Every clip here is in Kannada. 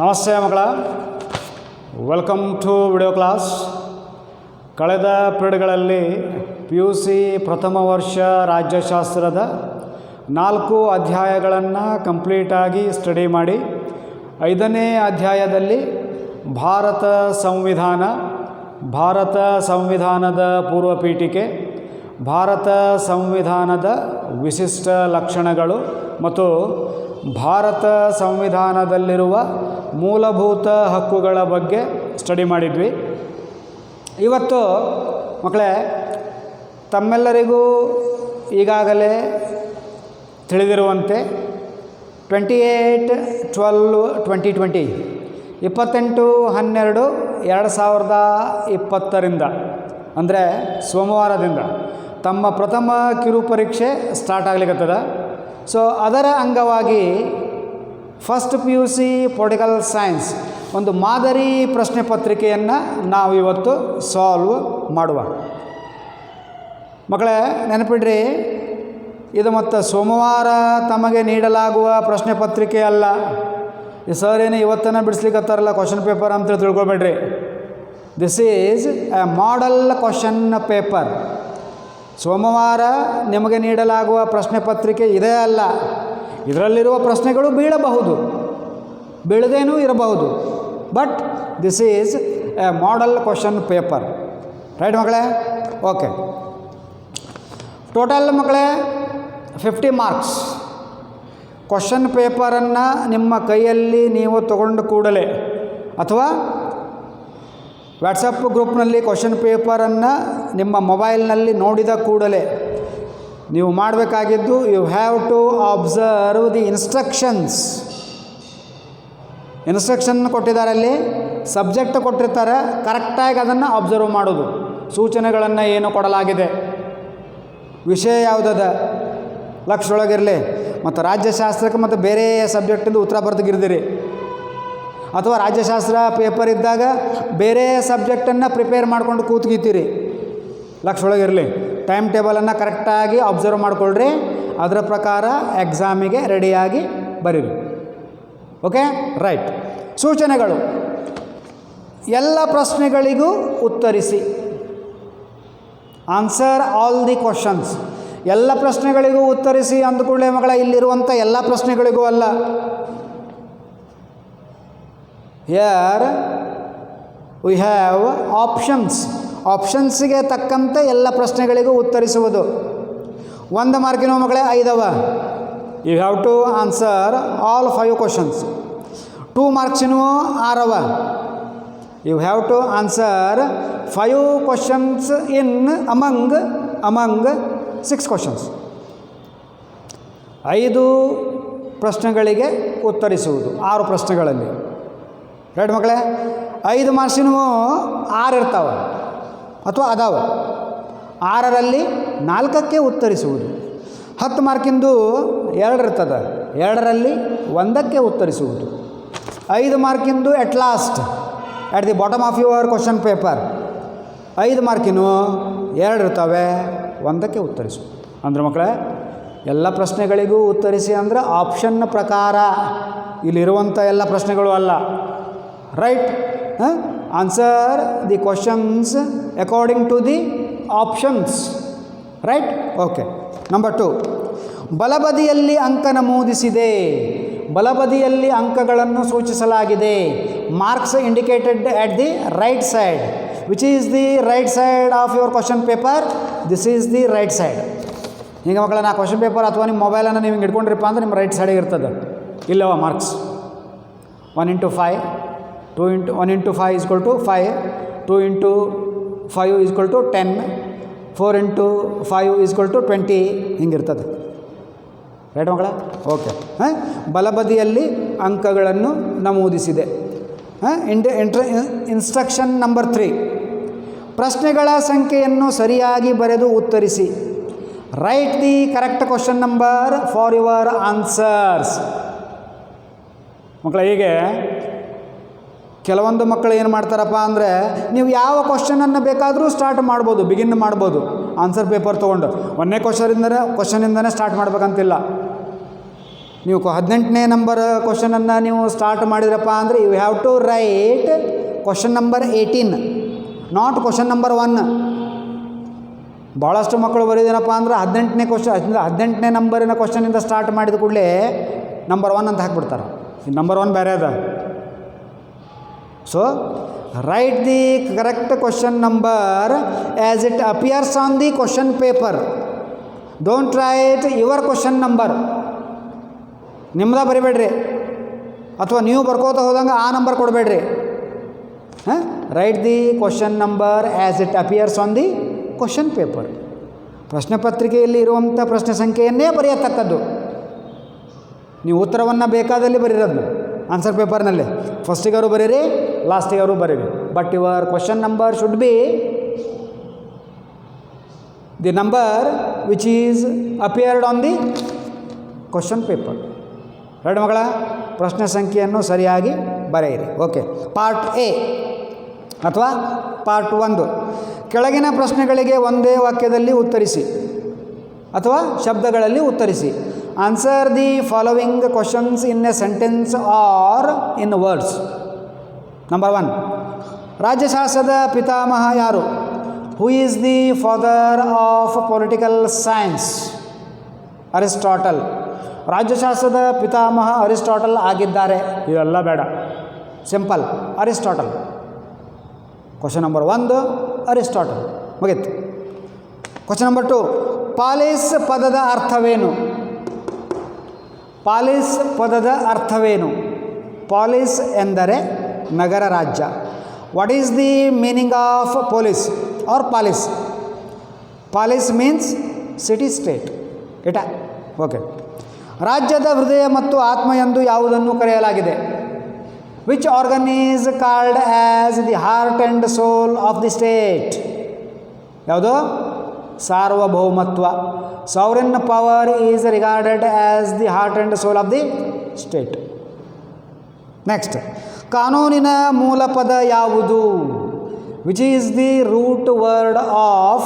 ನಮಸ್ತೆ ಮಕ್ಕಳ, ವೆಲ್ಕಮ್ ಟು ವಿಡಿಯೋ ಕ್ಲಾಸ್. ಕಳೆದ ಪೀರಿಯಡ್ಗಳಲ್ಲಿ PUC ಪ್ರಥಮ ವರ್ಷ ರಾಜ್ಯಶಾಸ್ತ್ರದ 4 ಅಧ್ಯಾಯಗಳನ್ನು ಕಂಪ್ಲೀಟಾಗಿ ಸ್ಟಡಿ ಮಾಡಿ 5ನೇ ಅಧ್ಯಾಯದಲ್ಲಿ ಭಾರತ ಸಂವಿಧಾನದ ಪೂರ್ವಪೀಠಿಕೆ, ಭಾರತ ಸಂವಿಧಾನದ ವಿಶಿಷ್ಟ ಲಕ್ಷಣಗಳು ಮತ್ತು ಭಾರತ ಸಂವಿಧಾನದಲ್ಲಿರುವ ಮೂಲಭೂತ ಹಕ್ಕುಗಳ ಬಗ್ಗೆ ಸ್ಟಡಿ ಮಾಡಿದ್ವಿ. ಇವತ್ತು ಮಕ್ಕಳೇ, ತಮ್ಮೆಲ್ಲರಿಗೂ ಈಗಾಗಲೇ ತಿಳಿದಿರುವಂತೆ 28/12/2020 28/12/2020 ಅಂದರೆ ಸೋಮವಾರದಿಂದ ತಮ್ಮ ಪ್ರಥಮ ಕಿರು ಪರೀಕ್ಷೆ ಸ್ಟಾರ್ಟ್ ಆಗ್ಲಿಕ್ಕತ್ತದ. ಸೊ ಅದರ ಅಂಗವಾಗಿ ಫಸ್ಟ್ PUC ಪೊಲಿಟಿಕಲ್ ಸೈನ್ಸ್ ಒಂದು ಮಾದರಿ ಪ್ರಶ್ನೆ ಪತ್ರಿಕೆಯನ್ನು ನಾವು ಇವತ್ತು ಸಾಲ್ವ್ ಮಾಡುವ. ಮಕ್ಕಳೇ ನೆನಪಿಡ್ರಿ, ಇದು ಮತ್ತು ಸೋಮವಾರ ತಮಗೆ ನೀಡಲಾಗುವ ಪ್ರಶ್ನೆ ಪತ್ರಿಕೆ ಅಲ್ಲ. ಈ ಸರ್ ಏನು ಇವತ್ತನ್ನು ಬಿಡಿಸ್ಲಿಕ್ಕತ್ತಾರಲ್ಲ ಕ್ವಶನ್ ಪೇಪರ್ ಅಂತ ತಿಳ್ಕೊಬೇಡ್ರಿ. This is a model question paper. ಸೋಮವಾರ ನಿಮಗೆ ನೀಡಲಾಗುವ ಪ್ರಶ್ನೆ ಪತ್ರಿಕೆ ಇದೇ ಅಲ್ಲ. ಇದರಲ್ಲಿರುವ ಪ್ರಶ್ನೆಗಳು ಬೀಳದೇನೂ ಇರಬಹುದು. But this is a model question paper. Right ಮಕ್ಕಳೇ? ಓಕೆ. ಟೋಟಲ್ ಮಕ್ಕಳೇ 50 ಮಾರ್ಕ್ಸ್. ಕ್ವಶನ್ ಪೇಪರನ್ನು ನಿಮ್ಮ ಕೈಯಲ್ಲಿ ನೀವು ತಗೊಂಡು ಕೂಡಲೇ ಅಥವಾ ವಾಟ್ಸಪ್ ಗ್ರೂಪ್ನಲ್ಲಿ ಕ್ವಶನ್ ಪೇಪರನ್ನು ನಿಮ್ಮ ಮೊಬೈಲ್ನಲ್ಲಿ ನೋಡಿದ ಕೂಡಲೇ ನೀವು ಮಾಡಬೇಕಾಗಿದ್ದು, you have to observe the instructions. Instruction ಕೊಟ್ಟಿದ್ದಾರೆ, ಅಲ್ಲಿ ಸಬ್ಜೆಕ್ಟ್ ಕೊಟ್ಟಿರ್ತಾರೆ, ಕರೆಕ್ಟಾಗಿ ಅದನ್ನು ಅಬ್ಸರ್ವ್ ಮಾಡೋದು. ಸೂಚನೆಗಳನ್ನು ಏನು ಕೊಡಲಾಗಿದೆ, ವಿಷಯ ಯಾವುದದ ಲಕ್ಷದೊಳಗಿರಲಿ. ಮತ್ತು ರಾಜ್ಯಶಾಸ್ತ್ರಕ್ಕೆ ಮತ್ತು ಬೇರೆ ಸಬ್ಜೆಕ್ಟಿಂದ ಉತ್ತರ ಬರ್ದಗಿರ್ದಿರಿ, ಅಥವಾ ರಾಜ್ಯಶಾಸ್ತ್ರ ಪೇಪರ್ ಇದ್ದಾಗ ಬೇರೆ ಸಬ್ಜೆಕ್ಟನ್ನು ಪ್ರಿಪೇರ್ ಮಾಡ್ಕೊಂಡು ಕೂತ್ಗಿತ್ತೀರಿ, ಲಕ್ಷದೊಳಗಿರಲಿ. ಟೈಮ್ ಟೇಬಲನ್ನು ಕರೆಕ್ಟಾಗಿ ಅಬ್ಸರ್ವ್ ಮಾಡಿಕೊಳ್ಳ್ರಿ. ಅದರ ಪ್ರಕಾರ ಎಕ್ಸಾಮಿಗೆ ರೆಡಿಯಾಗಿ ಬರೀರಿ. Okay, right. ಸೂಚನೆಗಳು: ಎಲ್ಲ ಪ್ರಶ್ನೆಗಳಿಗೂ ಉತ್ತರಿಸಿ. Answer all the questions. ಎಲ್ಲ ಪ್ರಶ್ನೆಗಳಿಗೂ ಉತ್ತರಿಸಿ ಅಂದುಕೊಳ್ಳೆ ಮಗಳ, ಇಲ್ಲಿರುವಂಥ ಎಲ್ಲ ಪ್ರಶ್ನೆಗಳಿಗೂ ಅಲ್ಲ. Here we have options. ಆಪ್ಷನ್ಸಿಗೆ ತಕ್ಕಂತೆ ಎಲ್ಲ ಪ್ರಶ್ನೆಗಳಿಗೂ ಉತ್ತರಿಸುವುದು. 1 ಮಾರ್ಕಿನ ಮಕ್ಕಳೇ 5 ಅವ. You have to answer all 5 questions. 2 ಮಾರ್ಕ್ಸಿನೂ 6 ಅವ. You have to answer 5 questions in among 6 questions. 5 ಪ್ರಶ್ನೆಗಳಿಗೆ ಉತ್ತರಿಸುವುದು 6 ಪ್ರಶ್ನೆಗಳಲ್ಲಿ. ರೈಟ್ ಮಕ್ಕಳೇ? 5 ಮಾರ್ಕ್ಸಿನೂ 6 ಇರ್ತಾವೆ ಅಥವಾ ಅದಾವೆ. 6ರಲ್ಲಿ 4ಕ್ಕೆ ಉತ್ತರಿಸುವುದು. 10 ಮಾರ್ಕಿಂದು 2 ಇರ್ತದೆ, 2ರಲ್ಲಿ 1ಕ್ಕೆ ಉತ್ತರಿಸುವುದು. 5 ಮಾರ್ಕಿಂದು at last, at the bottom of your question paper 5 ಮಾರ್ಕಿನೂ 2 ಇರ್ತವೆ, 1ಕ್ಕೆ ಉತ್ತರಿಸುವುದು. ಅಂದ್ರೆ ಮಕ್ಕಳೇ, ಎಲ್ಲ ಪ್ರಶ್ನೆಗಳಿಗೂ ಉತ್ತರಿಸಿ ಅಂದರೆ ಆಪ್ಷನ್ನ ಪ್ರಕಾರ, ಇಲ್ಲಿರುವಂಥ ಎಲ್ಲ ಪ್ರಶ್ನೆಗಳು ಅಲ್ಲ. Right? Answer the questions according to the options. Right? Okay. Number 2, ಬಲಬದಿಯಲ್ಲಿ ಅಂಕ ನಮೂದಿಸಿದೆ. ಬಲಬದಿಯಲ್ಲಿ ಅಂಕಗಳನ್ನು ಸೂಚಿಸಲಾಗಿದೆ. Marks indicated at the right side. Which is the right side of your question paper? This is the right side. ಈಗ ಮಕ್ಕಳ, ನಾ ಕ್ವಶನ್ ಪೇಪರ್ ಅಥವಾ ನಿಮ್ಮ ಮೊಬೈಲನ್ನು ನೀವು ಹಿಂಗೆ ಇಟ್ಕೊಂಡಿರಪ್ಪ ಅಂದರೆ ನಿಮ್ಮ ರೈಟ್ ಸೈಡಿಗೆ ಇರ್ತದೆ. ಇಲ್ಲವ ಮಾರ್ಕ್ಸ್ 1 × 5, 1 × 5 = 5, 2 × 5 = 10, 4 × 5 = 20, ಹಿಂಗಿರ್ತದೆ. ರೈಟ್ ಮಕ್ಕಳ? ಓಕೆ. ಬಲಬದಿಯಲ್ಲಿ ಅಂಕಗಳನ್ನು ನಮೂದಿಸಿದೆ. ಇನ್ಸ್ಟ್ರಕ್ಷನ್ ನಂಬರ್ 3, ಪ್ರಶ್ನೆಗಳ ಸಂಖ್ಯೆಯನ್ನು ಸರಿಯಾಗಿ ಬರೆದು ಉತ್ತರಿಸಿ. Right the correct question number for your answers. ಮಕ್ಕಳ, ಹೀಗೆ ಕೆಲವೊಂದು ಮಕ್ಕಳು ಏನು ಮಾಡ್ತಾರಪ್ಪ ಅಂದರೆ, ನೀವು ಯಾವ ಕ್ವಶನನ್ನು ಬೇಕಾದರೂ ಸ್ಟಾರ್ಟ್ ಮಾಡ್ಬೋದು, ಬಿಗಿನ್ ಮಾಡ್ಬೋದು ಆನ್ಸರ್ ಪೇಪರ್ ತೊಗೊಂಡು. 1ನೇ ಕ್ವಶನಿಂದನೇ ಸ್ಟಾರ್ಟ್ ಮಾಡ್ಬೇಕಂತಿಲ್ಲ. ನೀವು 18ನೇ ನಂಬರ್ ಕ್ವಶನನ್ನು ನೀವು ಸ್ಟಾರ್ಟ್ ಮಾಡಿದ್ರಪ್ಪ ಅಂದರೆ you have to write question number 18, not question number 1. ಭಾಳಷ್ಟು ಮಕ್ಕಳು ಬರೆಯೋದೇನಪ್ಪ ಅಂದ್ರೆ 18ನೇ ನಂಬರಿನ ಕ್ವಶನಿಂದ ಸ್ಟಾರ್ಟ್ ಮಾಡಿದ ಕೂಡಲೇ ನಂಬರ್ 1 ಅಂತ ಹಾಕ್ಬಿಡ್ತಾರೆ. ನಂಬರ್ 1 ಬೇರೆ ಅದ. So right the correct question number as it appears on the question paper. Don't write your question number. ನಿಮ್ದ ಬರಿಬೇಡ್ರಿ, ಅಥವಾ ನೀವು ಬರ್ಕೋತ ಹೋದಂಗೆ ಆ ನಂಬರ್ ಕೊಡಬೇಡ್ರಿ. ಹಾಂ, right the question number as it appears on the question paper. ಪ್ರಶ್ನೆ ಪತ್ರಿಕೆಯಲ್ಲಿ ಇರುವಂಥ ಪ್ರಶ್ನೆ ಸಂಖ್ಯೆಯನ್ನೇ ಬರೆಯತಕ್ಕದ್ದು. ನೀವು ಉತ್ತರವನ್ನು ಬೇಕಾದಲ್ಲಿ ಬರೀರೋದು ಆನ್ಸರ್ ಪೇಪರ್ನಲ್ಲಿ. ಫಸ್ಟಿಗಾರು ಬರೀರಿ, ಲಾಸ್ಟಿಗಾರು ಬರೀರಿ. But your question number should be the number which is appeared on the question paper. ಎರಡು ಮಕ್ಕಳ ಪ್ರಶ್ನೆ ಸಂಖ್ಯೆಯನ್ನು ಸರಿಯಾಗಿ ಬರೆಯಿರಿ. ಓಕೆ, ಪಾರ್ಟ್ ಎ ಅಥವಾ ಪಾರ್ಟ್ 1. ಕೆಳಗಿನ ಪ್ರಶ್ನೆಗಳಿಗೆ ಒಂದೇ ವಾಕ್ಯದಲ್ಲಿ ಉತ್ತರಿಸಿ ಅಥವಾ ಶಬ್ದಗಳಲ್ಲಿ ಉತ್ತರಿಸಿ. Answer the following questions in a sentence or in words. Number 1, ರಾಜ್ಯಶಾಸ್ತ್ರದ ಪಿತಾಮಹ ಯಾರು? Who is the father of political science? Aristotle. ರಾಜ್ಯಶಾಸ್ತ್ರದ ಪಿತಾಮಹ ಅರಿಸ್ಟಾಟಲ್ ಆಗಿದ್ದಾರೆ. ಇವೆಲ್ಲ ಬೇಡ, simple Aristotle. Question number 1 Aristotle, ಮುಗೀತು. ಕ್ವಶನ್ ನಂಬರ್ 2, ಪಾಲಿಸ್ ಪದದ ಅರ್ಥವೇನು? ಪಾಲಿಸ್ ಪದದ ಅರ್ಥವೇನು? ಪಾಲಿಸ್ ಎಂದರೆ ನಗರ ರಾಜ್ಯ. What is the meaning of police or polis? Polis means city state. ಇಟ ಓಕೆ. ರಾಜ್ಯದ ಹೃದಯ ಮತ್ತು ಆತ್ಮ ಎಂದು ಯಾವುದನ್ನು ಕರೆಯಲಾಗಿದೆ? Which organ is called as the heart and soul of the state? ಯಾವುದು? ಸಾರ್ವಭೌಮತ್ವ. Sovereign power is regarded as the heart and soul of the state. Next, ಕಾನೂನಿನ ಮೂಲ ಪದ ಯಾವುದು? Which is the root word of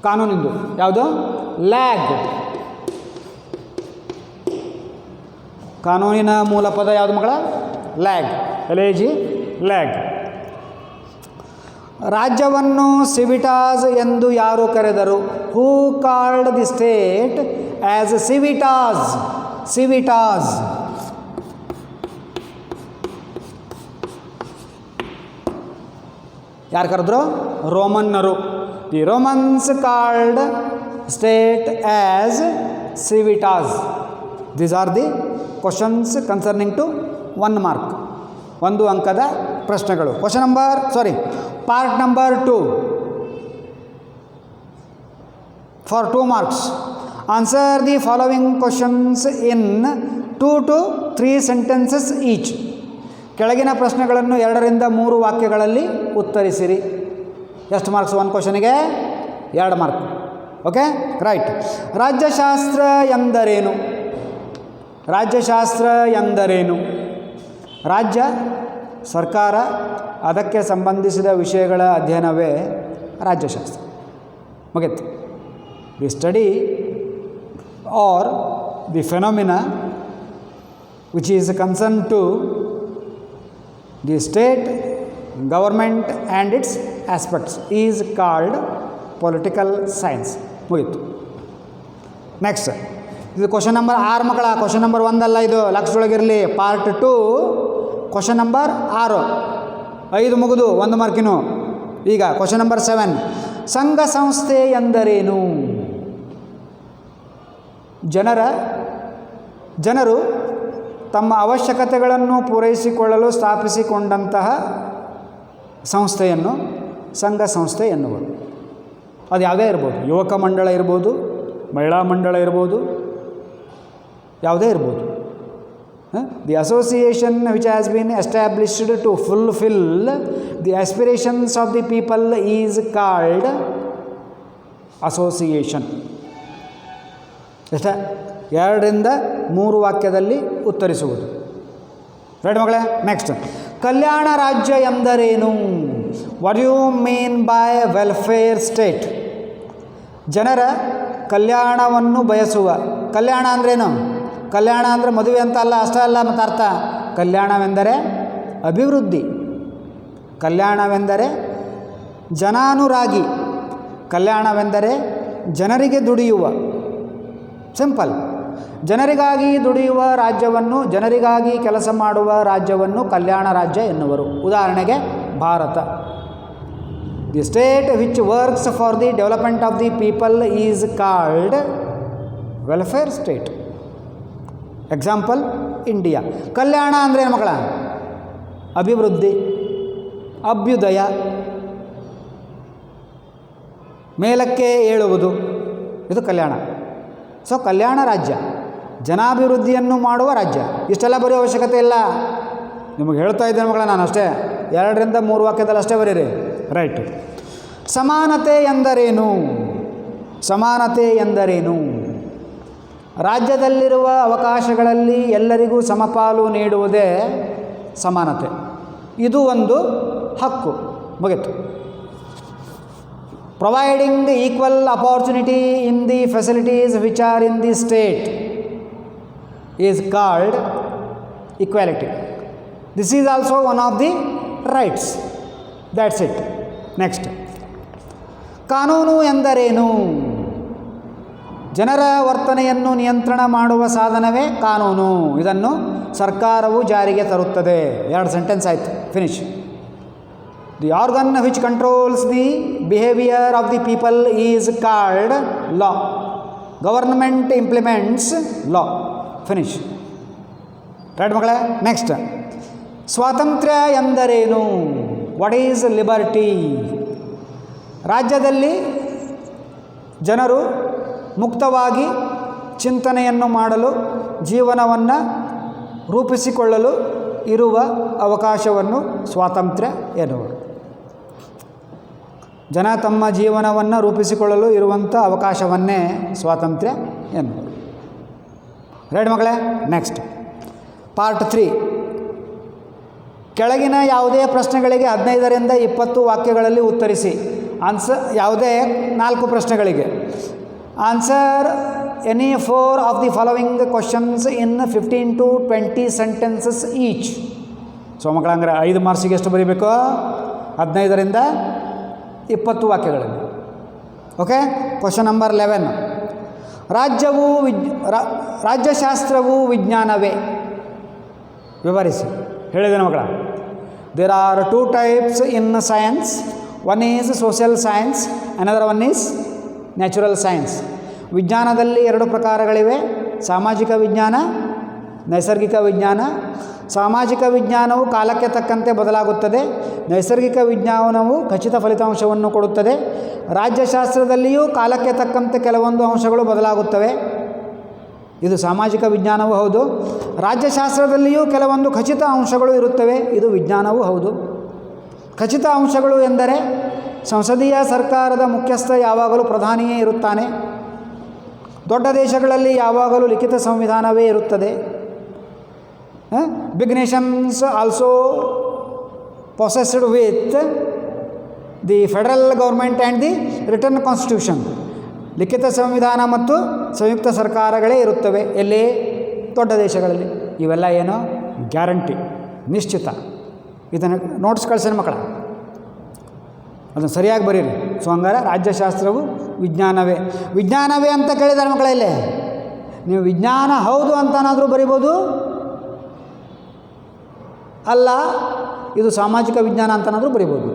ಕಾನೂನಿಂದು ಯಾವುದು? ಲ್ಯಾಗ್. ಕಾನೂನಿನ ಮೂಲ ಪದ ಯಾವುದು ಮಕ್ಕಳ? ಲ್ಯಾಗ್. LAG, lag. ರಾಜ್ಯವನ್ನು ಸಿವಿಟಾಸ್ ಎಂದು ಯಾರು ಕರೆದರು? Who called the state as civitas? Civitas. ಯಾರು ಕರೆದ್ರು? ರೋಮನ್ನರು. The Romans called state as civitas. These are the questions concerning to 1 mark, 1 ಅಂಕದ ಪ್ರಶ್ನೆಗಳು. Part number 2 for 2 marks. Answer the following questions in 2 to 3 sentences each. ಕೆಳಗಿನ ಪ್ರಶ್ನೆಗಳನ್ನು 2 ರಿಂದ 3 ವಾಕ್ಯಗಳಲ್ಲಿ ಉತ್ತರಿಸಿರಿ. ಎಷ್ಟು ಮಾರ್ಕ್ಸ್? 1 ಕ್ವಶನಿಗೆ 2 ಮಾರ್ಕ್. Okay, right. ರಾಜ್ಯಶಾಸ್ತ್ರ ಎಂದರೇನು? ರಾಜ್ಯಶಾಸ್ತ್ರ ಎಂದರೇನು? ರಾಜ್ಯ, ಸರ್ಕಾರ, ಅದಕ್ಕೆ ಸಂಬಂಧಿಸಿದ ವಿಷಯಗಳ ಅಧ್ಯಯನವೇ ರಾಜ್ಯಶಾಸ್ತ್ರ. ಮುಗಿತು. The study or the phenomena which is concern to the state government and its aspects is called political science. ಮುಗೀತು. ನೆಕ್ಸ್ಟ್, ಇದು ಕ್ವಶನ್ ನಂಬರ್ 6 ಮಕ್ಕಳ. ಕ್ವಶನ್ ನಂಬರ್ 1 ಅಲ್ಲ, ಇದು ಲಕ್ಷದೊಳಗಿರಲಿ. Part 2 question number 6. 5 ಮುಗಿದು 1 ಮಾರ್ಕಿನು. ಈಗ ಕ್ವಶನ್ ನಂಬರ್ 7, ಸಂಘ ಸಂಸ್ಥೆ ಎಂದರೇನು? ಜನರು ತಮ್ಮ ಅವಶ್ಯಕತೆಗಳನ್ನು ಪೂರೈಸಿಕೊಳ್ಳಲು ಸ್ಥಾಪಿಸಿಕೊಂಡಂತಹ ಸಂಸ್ಥೆಯನ್ನು ಸಂಘ ಸಂಸ್ಥೆ ಎನ್ನುವರು. ಅದು ಯಾವುದೇ ಇರ್ಬೋದು, ಯುವಕ ಮಂಡಳ ಇರ್ಬೋದು, ಮಹಿಳಾ ಮಂಡಳ ಇರ್ಬೋದು, ಯಾವುದೇ ಇರ್ಬೋದು. The association which has been established to fulfil the aspirations of the people is called association. ಎಷ್ಟ? 2 ರಿಂದ 3 ವಾಕ್ಯದಲ್ಲಿ ಉತ್ತರಿಸುವುದು. ರೈಟ್ ಮಗಳೇ. ನೆಕ್ಸ್ಟ್, ಕಲ್ಯಾಣ ರಾಜ್ಯ ಎಂದರೇನು? What you mean by welfare state? ಜನರ ಕಲ್ಯಾಣವನ್ನು ಬಯಸುವ. ಕಲ್ಯಾಣ ಅಂದ್ರೇನು? ಕಲ್ಯಾಣ ಅಂದರೆ ಮದುವೆ ಅಂತ ಅಲ್ಲ, ಅಷ್ಟೇ ಅಲ್ಲ ಮತ್ತು ಅರ್ಥ. ಕಲ್ಯಾಣವೆಂದರೆ ಅಭಿವೃದ್ಧಿ, ಕಲ್ಯಾಣವೆಂದರೆ ಜನಾನುರಾಗಿ, ಕಲ್ಯಾಣವೆಂದರೆ ಜನರಿಗೆ ದುಡಿಯುವ. ಸಿಂಪಲ್. ಜನರಿಗಾಗಿ ದುಡಿಯುವ ರಾಜ್ಯವನ್ನು, ಜನರಿಗಾಗಿ ಕೆಲಸ ಮಾಡುವ ರಾಜ್ಯವನ್ನು ಕಲ್ಯಾಣ ರಾಜ್ಯ ಎನ್ನುವರು. ಉದಾಹರಣೆಗೆ ಭಾರತ. The state which works for the development of the people is called welfare state. Example India. ಕಲ್ಯಾಣ ಅಂದರೆ ಏನು ಮಕ್ಕಳ? ಅಭಿವೃದ್ಧಿ, ಅಭ್ಯುದಯ, ಮೇಲಕ್ಕೆ ಏಳುವುದು, ಇದು ಕಲ್ಯಾಣ. ಸೊ ಕಲ್ಯಾಣ ರಾಜ್ಯ, ಜನಾಭಿವೃದ್ಧಿಯನ್ನು ಮಾಡುವ ರಾಜ್ಯ. ಇಷ್ಟೆಲ್ಲ ಬರೆಯೋ ಅವಶ್ಯಕತೆ ಇಲ್ಲ. ನಿಮಗೆ ಹೇಳ್ತಾ ಇದ್ದೇನೆ ಮಕ್ಕಳ ನಾನು ಅಷ್ಟೇ, 2ರಿಂದ 3 ವಾಕ್ಯದಲ್ಲಿ ಅಷ್ಟೇ ಬರೀರಿ. ರೈಟ್. ಸಮಾನತೆ ಎಂದರೇನು? ಸಮಾನತೆ ಎಂದರೇನು? ರಾಜ್ಯದಲ್ಲಿರುವ ಅವಕಾಶಗಳಲ್ಲಿ ಎಲ್ಲರಿಗೂ ಸಮಪಾಲು ನೀಡುವುದೇ ಸಮಾನತೆ. ಇದು ಒಂದು ಹಕ್ಕು. ಮುಗಿತು. Providing equal opportunity in the facilities which are in the state is called equality. This is also one of the rights. That's it. Next, ಕಾನೂನು ಎಂದರೇನು? ಜನರ ವರ್ತನೆಯನ್ನು ನಿಯಂತ್ರಣ ಮಾಡುವ ಸಾಧನವೇ ಕಾನೂನು. ಇದನ್ನು ಸರ್ಕಾರವು ಜಾರಿಗೆ ತರುತ್ತದೆ. 2 ಸೆಂಟೆನ್ಸ್ ಆಯಿತು, finish. The organ which controls the behaviour of the people is called law. Government implements law. Finish. Right ಮಕ್ಕಳೇ. ನೆಕ್ಸ್ಟ್, ಸ್ವಾತಂತ್ರ್ಯ ಎಂದರೇನು? What is liberty? ರಾಜ್ಯದಲ್ಲಿ ಜನರು ಮುಕ್ತವಾಗಿ ಚಿಂತನೆಯನ್ನು ಮಾಡಲು, ಜೀವನವನ್ನು ರೂಪಿಸಿಕೊಳ್ಳಲು ಇರುವ ಅವಕಾಶವನ್ನು ಸ್ವಾತಂತ್ರ್ಯ ಎನ್ನುವರು. ಜನ ತಮ್ಮ ಜೀವನವನ್ನು ರೂಪಿಸಿಕೊಳ್ಳಲು ಇರುವಂಥ ಅವಕಾಶವನ್ನೇ ಸ್ವಾತಂತ್ರ್ಯ ಎನ್ನುವರು. ರೈಟ್ ಮಕ್ಕಳೇ. Next, part 3. ಕೆಳಗಿನ ಯಾವುದೇ ಪ್ರಶ್ನೆಗಳಿಗೆ 15ರಿಂದ 20 ವಾಕ್ಯಗಳಲ್ಲಿ ಉತ್ತರಿಸಿ. ಯಾವುದೇ 4 ಪ್ರಶ್ನೆಗಳಿಗೆ answer any 4 of the following questions in 15 to 20 sentences each. So ಮಕ್ಕಳ ಹಂಗಾರೆ 5 ಮಾರ್ಕ್ಸಿಗೆ ಎಷ್ಟು ಬರೀಬೇಕು? 15ರಿಂದ 20 ವಾಕ್ಯಗಳಲ್ಲಿ. ಓಕೆ. Question number 11. ರಾಜ್ಯಶಾಸ್ತ್ರವು ವಿಜ್ಞಾನವೇ? ವಿವರಿಸಿ. ಹೇಳಿದ್ದೇನೆ ಮಕ್ಕಳ. There are 2 types in science. One is social science, another one is natural science. ವಿಜ್ಞಾನದಲ್ಲಿ 2 ಪ್ರಕಾರಗಳಿವೆ: ಸಾಮಾಜಿಕ ವಿಜ್ಞಾನ, ನೈಸರ್ಗಿಕ ವಿಜ್ಞಾನ. ಸಾಮಾಜಿಕ ವಿಜ್ಞಾನವು ಕಾಲಕ್ಕೆ ತಕ್ಕಂತೆ ಬದಲಾಗುತ್ತದೆ. ನೈಸರ್ಗಿಕ ವಿಜ್ಞಾನವು ಖಚಿತ ಫಲಿತಾಂಶವನ್ನು ಕೊಡುತ್ತದೆ. ರಾಜ್ಯಶಾಸ್ತ್ರದಲ್ಲಿಯೂ ಕಾಲಕ್ಕೆ ತಕ್ಕಂತೆ ಕೆಲವೊಂದು ಅಂಶಗಳು ಬದಲಾಗುತ್ತವೆ. ಇದು ಸಾಮಾಜಿಕ ವಿಜ್ಞಾನವೂ ಹೌದು. ರಾಜ್ಯಶಾಸ್ತ್ರದಲ್ಲಿಯೂ ಕೆಲವೊಂದು ಖಚಿತ ಅಂಶಗಳು ಇರುತ್ತವೆ. ಇದು ವಿಜ್ಞಾನವೂ ಹೌದು. ಖಚಿತ ಅಂಶಗಳು ಎಂದರೆ ಸಂಸದೀಯ ಸರ್ಕಾರದ ಮುಖ್ಯಸ್ಥ ಯಾವಾಗಲೂ ಪ್ರಧಾನಿಯೇ ಇರುತ್ತಾನೆ. ದೊಡ್ಡ ದೇಶಗಳಲ್ಲಿ ಯಾವಾಗಲೂ ಲಿಖಿತ ಸಂವಿಧಾನವೇ ಇರುತ್ತದೆ. Big nations also possessed with the federal government and the return constitution. ಲಿಖಿತ ಸಂವಿಧಾನ ಮತ್ತು ಸಂಯುಕ್ತ ಸರ್ಕಾರಗಳೇ ಇರುತ್ತವೆ. ಎಲ್ಲಿ? ದೊಡ್ಡ ದೇಶಗಳಲ್ಲಿ. ಇವೆಲ್ಲ ಏನು? ಗ್ಯಾರಂಟಿ, ನಿಶ್ಚಿತ. ಇದನ್ನು ನೋಟ್ಸ್ ಕಳಿಸೋಣ ಮಕ್ಕಳ, ಅದನ್ನು ಸರಿಯಾಗಿ ಬರೀರಿ. ಸೊ ಹಂಗಾರೆ ರಾಜ್ಯಶಾಸ್ತ್ರವು ವಿಜ್ಞಾನವೇ. ವಿಜ್ಞಾನವೇ ಅಂತ ಕೇಳಿದ್ದಾರೆ ಮಕ್ಕಳ. ಇಲ್ಲೇ ನೀವು ವಿಜ್ಞಾನ ಹೌದು ಅಂತನಾದರೂ ಬರಿಬೋದು, ಅಲ್ಲ ಇದು ಸಾಮಾಜಿಕ ವಿಜ್ಞಾನ ಅಂತನಾದರೂ ಬರಿಬೋದು.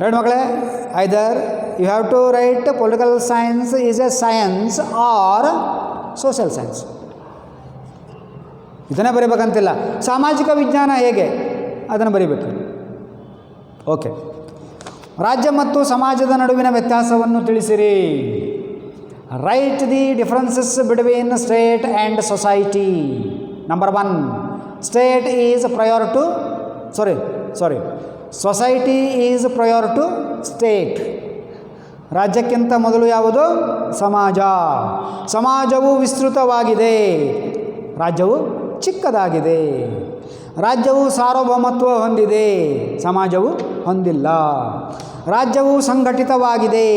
ರೈಟ್ ಮಕ್ಕಳೇ. Either you have to write political science is a science or social science. ಇದನ್ನೇ ಬರೀಬೇಕಂತಿಲ್ಲ. ಸಾಮಾಜಿಕ ವಿಜ್ಞಾನ ಹೇಗೆ ಅದನ್ನು ಬರೀಬೇಕು. ಓಕೆ. ರಾಜ್ಯ ಮತ್ತು ಸಮಾಜದ ನಡುವಿನ ವ್ಯತ್ಯಾಸವನ್ನು ತಿಳಿಸಿರಿ. Write the differences between state and society. Number 1, state is prior to society is prior to state. ರಾಜ್ಯಕ್ಕಿಂತ ಮೊದಲು ಯಾವುದು? ಸಮಾಜ. ಸಮಾಜವು ವಿಸ್ತೃತವಾಗಿದೆ, ರಾಜ್ಯವು ಚಿಕ್ಕದಾಗಿದೆ. ರಾಜ್ಯವು ಸಾರ್ವಭೌಮತ್ವ ಹೊಂದಿದೆ, ಸಮಾಜವು ಹೊಂದಿಲ್ಲ. ರಾಜ್ಯವು ಸಂಘಟಿತವಾಗಿದೆ.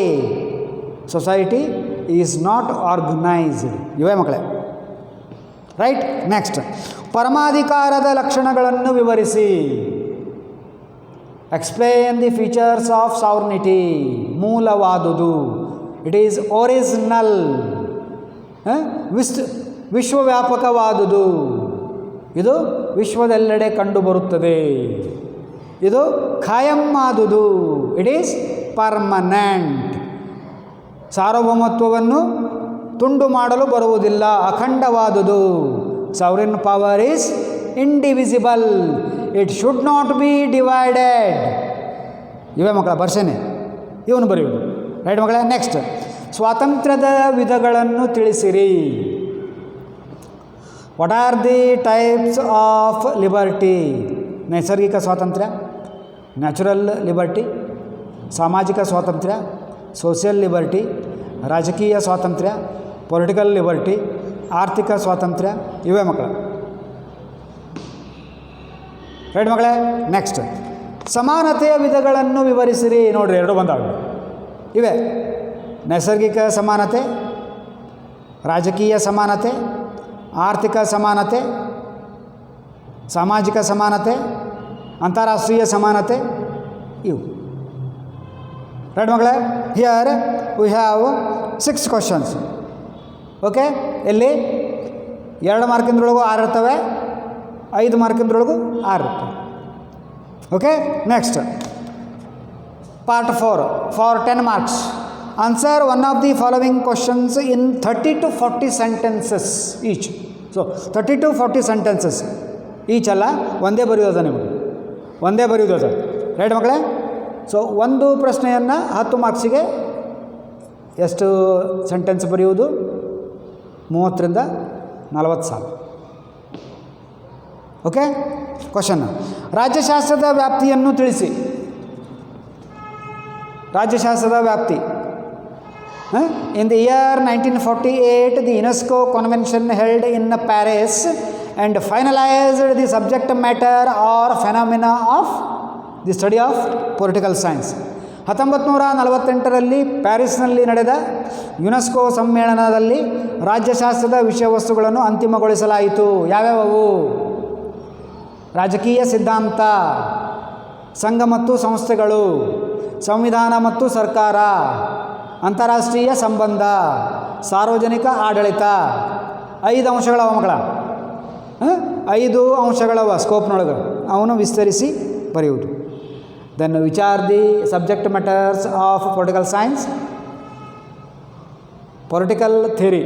Society is not organised. ಇವೇ ಮಕ್ಕಳೇ. ರೈಟ್. ನೆಕ್ಸ್ಟ್, ಪರಮಾಧಿಕಾರದ ಲಕ್ಷಣಗಳನ್ನು ವಿವರಿಸಿ. Explain the features of sovereignty. ಮೂಲವಾದುದು. It is original. ವಿಶ್ವವ್ಯಾಪಕವಾದುದು. ಇದು ವಿಶ್ವದೆಲ್ಲೆಡೆ ಕಂಡುಬರುತ್ತದೆ. ಇದು ಖಾಯಂ ಆದುದು. It is permanent. ಸಾರ್ವಭೌಮತ್ವವನ್ನು ತುಂಡು ಮಾಡಲು ಬರುವುದಿಲ್ಲ, ಅಖಂಡವಾದುದು. Sovereign power is indivisible. It should not be divided. ಇವೇ ಮಕ್ಕಳ ಬರ್ಸೇನೆ, ಇವನು ಬರೆಯುವುದು. ರೈಟ್ ಮಕ್ಕಳೇ. ನೆಕ್ಸ್ಟ್, ಸ್ವಾತಂತ್ರ್ಯದ ವಿಧಗಳನ್ನು ತಿಳಿಸಿರಿ. What are the types of liberty? ನೈಸರ್ಗಿಕ ಸ್ವಾತಂತ್ರ್ಯ, ನ್ಯಾಚುರಲ್ ಲಿಬರ್ಟಿ, ಸಾಮಾಜಿಕ ಸ್ವಾತಂತ್ರ್ಯ, ಸೋಷಿಯಲ್ ಲಿಬರ್ಟಿ, ರಾಜಕೀಯ ಸ್ವಾತಂತ್ರ್ಯ, ಪೊಲಿಟಿಕಲ್ ಲಿಬರ್ಟಿ, ಆರ್ಥಿಕ ಸ್ವಾತಂತ್ರ್ಯ. ಇವೇ ಮಕ್ಕಳ. ರೈಟ್ ಮಕ್ಕಳೇ. ನೆಕ್ಸ್ಟ್, ಸಮಾನತೆಯ ವಿಧಗಳನ್ನು ವಿವರಿಸಿರಿ. ನೋಡಿರಿ, ಎರಡು ಬಂದಾವೆ ಇವೆ. ನೈಸರ್ಗಿಕ ಸಮಾನತೆ, ರಾಜಕೀಯ ಸಮಾನತೆ, ಆರ್ಥಿಕ ಸಮಾನತೆ, ಸಾಮಾಜಿಕ ಸಮಾನತೆ, ಅಂತಾರಾಷ್ಟ್ರೀಯ ಸಮಾನತೆ. ಇವು. ರೈಟ್ ಮಕ್ಕಳೇ. Here we have 6 questions. Okay. ಎಲ್ಲಿ 2 ಮಾರ್ಕಿಂದ್ರೊಳಗೂ 6 ಇರ್ತವೆ, 5 ಮಾರ್ಕಿಂದ್ರೊಳಗೂ 6 ಇರ್ತವೆ. Okay. Next, part 4 for 10 marks. Answer one of the following questions in 30 to 40 sentences each. So 30 to 40 sentences each ಅಲ್ಲ, ಒಂದೇ ಬರೆಯೋದು ನಿಮಗೆ, ಒಂದೇ ಬರೆಯೋದು ಅದು. ರೈಟ್ ಮಕ್ಕಳೇ. ಸೊ ಒಂದು ಪ್ರಶ್ನೆಯನ್ನು 10 ಮಾರ್ಕ್ಸಿಗೆ ಎಷ್ಟು ಸೆಂಟೆನ್ಸ್ ಬರೆಯುವುದು? 30 ರಿಂದ 40 ಸಾಲು. ಓಕೆ. ಕ್ವಶನ್, ರಾಜ್ಯಶಾಸ್ತ್ರದ ವ್ಯಾಪ್ತಿಯನ್ನು ತಿಳಿಸಿ. ರಾಜ್ಯಶಾಸ್ತ್ರದ ವ್ಯಾಪ್ತಿ. In the year 1948, the UNESCO convention held in Paris and finalized the subject matter or phenomena of the study of political science. 1948ರಲ್ಲಿ ಪ್ಯಾರಿಸ್ನಲ್ಲಿ ನಡೆದ ಯುನೆಸ್ಕೋ ಸಮ್ಮೇಳನದಲ್ಲಿ ರಾಜ್ಯಶಾಸ್ತ್ರದ ವಿಷಯವಸ್ತುಗಳನ್ನು ಅಂತಿಮಗೊಳಿಸಲಾಯಿತು. ಯಾವ್ಯಾವವು? ರಾಜಕೀಯ ಸಿದ್ಧಾಂತ, ಸಂಘ ಮತ್ತು ಸಂಸ್ಥೆಗಳು, ಸಂವಿಧಾನ ಮತ್ತು ಸರ್ಕಾರ, ಅಂತಾರಾಷ್ಟ್ರೀಯ ಸಂಬಂಧ, ಸಾರ್ವಜನಿಕ ಆಡಳಿತ. 5 ಅಂಶಗಳವ ಮಕ್ಕಳ. 5 ಅಂಶಗಳವ ಸ್ಕೋಪ್ನೊಳಗೆ. ಅವನು ವಿಸ್ತರಿಸಿ ಬರೆಯುವುದು. Then which are the subject matters of political science? Political theory,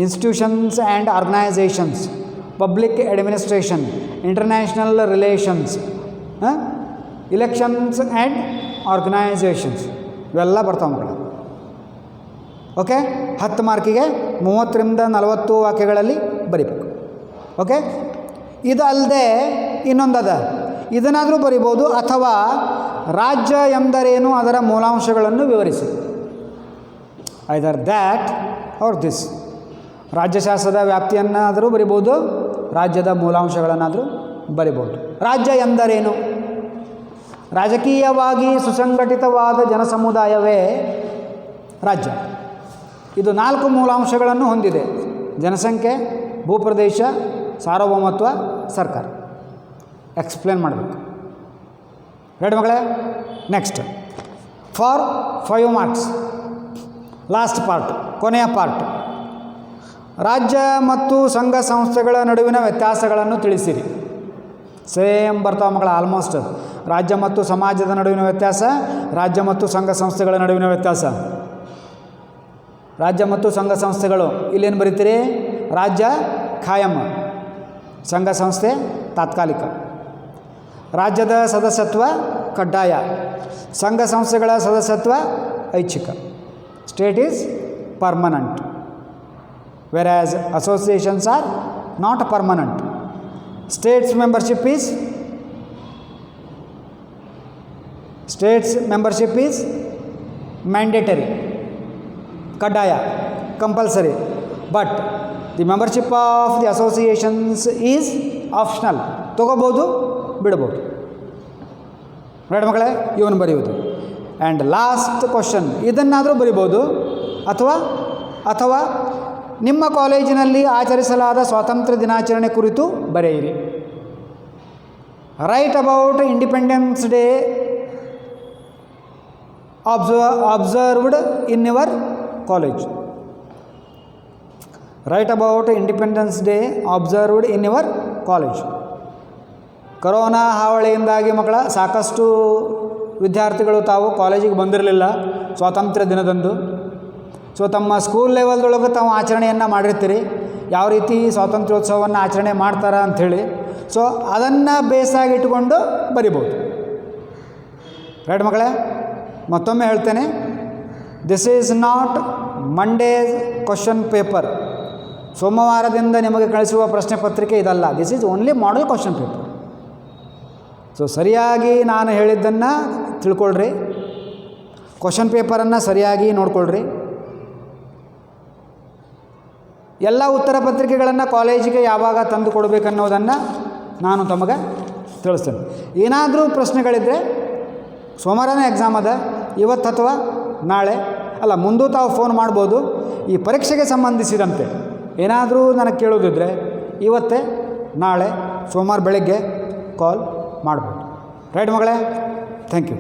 institutions and organisations, public administration, international relations, elections and organisations. ಇವೆಲ್ಲ ಬರ್ತಾವೆ ಮಕ್ಕಳು. ಓಕೆ. 10 ಮಾರ್ಕಿಗೆ 30 ರಿಂದ 40 ವಾಕ್ಯಗಳಲ್ಲಿ ಬರಿಬೇಕು. ಓಕೆ. ಇದು ಅಲ್ಲದೆ ಇನ್ನೊಂದದ, ಇದನ್ನಾದರೂ ಬರಿಬೋದು. ಅಥವಾ ರಾಜ್ಯ ಎಂದರೇನು, ಅದರ ಮೂಲಾಂಶಗಳನ್ನು ವಿವರಿಸಿ. ಐದರ್ ದ್ಯಾಟ್ ಆರ್ ದಿಸ್. ರಾಜ್ಯಶಾಸ್ತ್ರದ ವ್ಯಾಪ್ತಿಯನ್ನಾದರೂ ಬರಿಬೋದು, ರಾಜ್ಯದ ಮೂಲಾಂಶಗಳನ್ನಾದರೂ ಬರಿಬೋದು. ರಾಜ್ಯ ಎಂದರೇನು? ರಾಜಕೀಯವಾಗಿ ಸುಸಂಘಟಿತವಾದ ಜನಸಮುದಾಯವೇ ರಾಜ್ಯ. ಇದು 4 ಮೂಲಾಂಶಗಳನ್ನು ಹೊಂದಿದೆ: ಜನಸಂಖ್ಯೆ, ಭೂಪ್ರದೇಶ, ಸಾರ್ವಭೌಮತ್ವ, ಸರ್ಕಾರ. ಎಕ್ಸ್ಪ್ಲೇನ್ ಮಾಡಬೇಕು. ರೈಟ್ ಮಕ್ಕಳೇ. Next, for 5 marks, last part, ಕೊನೆಯ ಪಾರ್ಟ್. ರಾಜ್ಯ ಮತ್ತು ಸಂಘ ಸಂಸ್ಥೆಗಳ ನಡುವಿನ ವ್ಯತ್ಯಾಸಗಳನ್ನು ತಿಳಿಸಿರಿ. ಸೇಮ್ ಬರ್ತಾವೆ ಮಕ್ಕಳ. ಆಲ್ಮೋಸ್ಟ್ ರಾಜ್ಯ ಮತ್ತು ಸಮಾಜದ ನಡುವಿನ ವ್ಯತ್ಯಾಸ, ರಾಜ್ಯ ಮತ್ತು ಸಂಘ ಸಂಸ್ಥೆಗಳ ನಡುವಿನ ವ್ಯತ್ಯಾಸ. ರಾಜ್ಯ ಮತ್ತು ಸಂಘ ಸಂಸ್ಥೆಗಳು ಇಲ್ಲೇನು ಬರೀತೀರಿ? ರಾಜ್ಯ ಖಾಯಂ, ಸಂಘ ಸಂಸ್ಥೆ ತಾತ್ಕಾಲಿಕ. ರಾಜ್ಯದ ಸದಸ್ಯತ್ವ ಕಡ್ಡಾಯ, ಸಂಘ ಸಂಸ್ಥೆಗಳ ಸದಸ್ಯತ್ವ ಐಚ್ಛಿಕ. State is permanent, whereas associations are not permanent. States membership is mandatory, kadaya, compulsory, but the membership of the associations is optional. ತಗೋಬಹುದು, ಬಿಡಬಹುದು. ರೈಟ್ ಮಕ್ಕಳೇ. ಇವನು ಬರೆಯುವುದು ಆ್ಯಂಡ್ ಲಾಸ್ಟ್ ಕ್ವಶನ್, ಇದನ್ನಾದರೂ ಬರಿಬೋದು, ಅಥವಾ ನಿಮ್ಮ ಕಾಲೇಜಿನಲ್ಲಿ ಆಚರಿಸಲಾದ ಸ್ವಾತಂತ್ರ್ಯ ದಿನಾಚರಣೆ ಕುರಿತು ಬರೆಯಿರಿ. Write about independence day observed in your college. Write about independence day observed in your college. Corona ಹಾವಳಿಯಿಂದಾಗಿ ಮಕ್ಕಳ ಸಾಕಷ್ಟು ವಿದ್ಯಾರ್ಥಿಗಳು ತಾವು ಕಾಲೇಜಿಗೆ ಬಂದಿರಲಿಲ್ಲ ಸ್ವಾತಂತ್ರ್ಯ ದಿನದಂದು. ಸೊ ತಮ್ಮ ಸ್ಕೂಲ್ ಲೆವೆಲ್ದೊಳಗೆ ತಾವು ಆಚರಣೆಯನ್ನು ಮಾಡಿರ್ತೀರಿ, ಯಾವ ರೀತಿ ಸ್ವಾತಂತ್ರ್ಯೋತ್ಸವವನ್ನು ಆಚರಣೆ ಮಾಡ್ತಾರೆ ಅಂಥೇಳಿ. ಸೊ ಅದನ್ನು ಬೇಸಾಗಿಟ್ಟುಕೊಂಡು ಬರಿಬೋದು. ರೈಟ್ ಮಕ್ಕಳೇ, ಮತ್ತೊಮ್ಮೆ ಹೇಳ್ತೇನೆ, this is not Mondays question paper. ಸೋಮವಾರದಿಂದ ನಿಮಗೆ ಕಳಿಸುವ ಪ್ರಶ್ನೆ ಪತ್ರಿಕೆ ಇದಲ್ಲ. This is only model question paper. So ಸರಿಯಾಗಿ ನಾನು ಹೇಳಿದ್ದನ್ನು ತಿಳ್ಕೊಳ್ರಿ, ಕ್ವಶನ್ ಪೇಪರನ್ನು ಸರಿಯಾಗಿ ನೋಡ್ಕೊಳ್ರಿ. ಎಲ್ಲ ಉತ್ತರ ಪತ್ರಿಕೆಗಳನ್ನು ಕಾಲೇಜಿಗೆ ಯಾವಾಗ ತಂದು ಕೊಡಬೇಕನ್ನೋದನ್ನು ನಾನು ತಮಗೆ ತಿಳಿಸ್ತೇನೆ. ಏನಾದರೂ ಪ್ರಶ್ನೆಗಳಿದ್ದರೆ ಸೋಮವಾರನೇ ಎಕ್ಸಾಮ್ ಅದ, ಇವತ್ತು ಅಥವಾ ನಾಳೆ ಅಲ್ಲ ಮುಂದೂ ತಾವು ಫೋನ್ ಮಾಡ್ಬೋದು. ಈ ಪರೀಕ್ಷೆಗೆ ಸಂಬಂಧಿಸಿದಂತೆ ಏನಾದರೂ ನನಗೆ ಕೇಳೋದಿದ್ದರೆ ಇವತ್ತೇ ನಾಳೆ ಸೋಮವಾರ ಬೆಳಗ್ಗೆ ಕಾಲ್ ಮಾಡ್ಬೋದು. ರೈಟ್ ಮಗಳೇ, ಥ್ಯಾಂಕ್ ಯು.